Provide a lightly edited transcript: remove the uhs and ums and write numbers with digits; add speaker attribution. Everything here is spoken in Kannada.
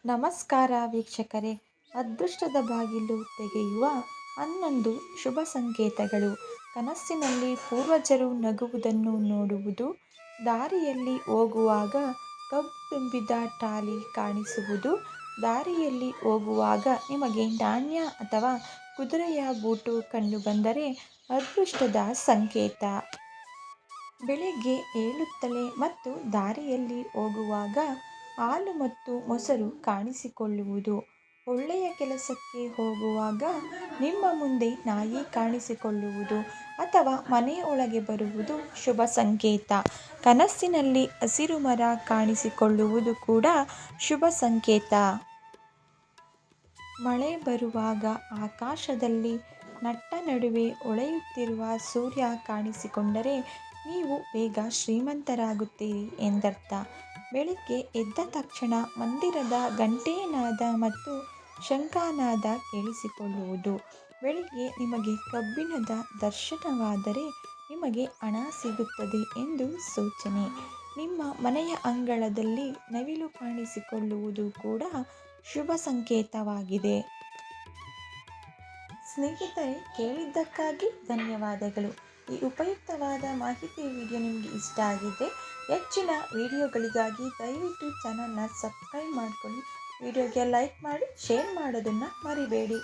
Speaker 1: ನಮಸ್ಕಾರ ವೀಕ್ಷಕರೇ. ಅದೃಷ್ಟದ ಬಾಗಿಲು ತೆಗೆಯುವ 11 ಶುಭ ಸಂಕೇತಗಳು. ಕನಸಿನಲ್ಲಿ ಪೂರ್ವಜರು ನಗುವುದನ್ನು ನೋಡುವುದು, ದಾರಿಯಲ್ಲಿ ಹೋಗುವಾಗ ಕಬ್ಬು ತುಂಬಿದ ಟ್ರಾಲಿ ಕಾಣಿಸುವುದು, ದಾರಿಯಲ್ಲಿ ಹೋಗುವಾಗ ನಿಮಗೆ ನಾಣ್ಯ ಅಥವಾ ಕುದುರೆಯ ಬೂಟು ಕಂಡುಬಂದರೆ ಅದೃಷ್ಟದ ಸಂಕೇತ. ಬೆಳಿಗ್ಗೆ ಏಳುತ್ತಲೇ ಮತ್ತು ದಾರಿಯಲ್ಲಿ ಹೋಗುವಾಗ ಹಾಲು ಮತ್ತು ಮೊಸರು ಕಾಣಿಸಿಕೊಳ್ಳುವುದು, ಒಳ್ಳೆಯ ಕೆಲಸಕ್ಕೆ ಹೋಗುವಾಗ ನಿಮ್ಮ ಮುಂದೆ ನಾಯಿ ಕಾಣಿಸಿಕೊಳ್ಳುವುದು ಅಥವಾ ಮನೆಯೊಳಗೆ ಬರುವುದು ಶುಭ ಸಂಕೇತ. ಕನಸಿನಲ್ಲಿ ಹಸಿರು ಮರ ಕಾಣಿಸಿಕೊಳ್ಳುವುದು ಕೂಡ ಶುಭ ಸಂಕೇತ. ಮಳೆ ಬರುವಾಗ ಆಕಾಶದಲ್ಲಿ ನಟ್ಟ ನಡುವೆ ಹೊಳೆಯುತ್ತಿರುವ ಸೂರ್ಯ ಕಾಣಿಸಿಕೊಂಡರೆ ನೀವು ಬೇಗ ಶ್ರೀಮಂತರಾಗುತ್ತೀರಿ ಎಂದರ್ಥ. ಬೆಳಿಗ್ಗೆ ಎದ್ದ ತಕ್ಷಣ ಮಂದಿರದ ಗಂಟೆನಾದ ಮತ್ತು ಶಂಖನಾದ ಕೇಳಿಸಿಕೊಳ್ಳುವುದು, ಬೆಳಿಗ್ಗೆ ನಿಮಗೆ ಕಬ್ಬಿಣದ ದರ್ಶನವಾದರೆ ನಿಮಗೆ ಹಣ ಸಿಗುತ್ತದೆ ಎಂದು ಸೂಚನೆ. ನಿಮ್ಮ ಮನೆಯ ಅಂಗಳದಲ್ಲಿ ನವಿಲು ಕಾಣಿಸಿಕೊಳ್ಳುವುದು ಕೂಡ ಶುಭ ಸಂಕೇತವಾಗಿದೆ. ಸ್ನೇಹಿತರೆ, ಕೇಳಿದ್ದಕ್ಕಾಗಿ ಧನ್ಯವಾದಗಳು. ಈ ಉಪಯುಕ್ತವಾದ ಮಾಹಿತಿ ವಿಡಿಯೋ ನಿಮಗೆ ಇಷ್ಟ ಆಗಿದೆ. ಹೆಚ್ಚಿನ ವಿಡಿಯೋಗಳಿಗಾಗಿ ದಯವಿಟ್ಟು ಚಾನಲ್ನ ಸಬ್ಸ್ಕ್ರೈಬ್ ಮಾಡಿಕೊಳ್ಳಿ. ವಿಡಿಯೋಗೆ ಲೈಕ್ ಮಾಡಿ, ಶೇರ್ ಮಾಡೋದನ್ನು ಮರಿಬೇಡಿ.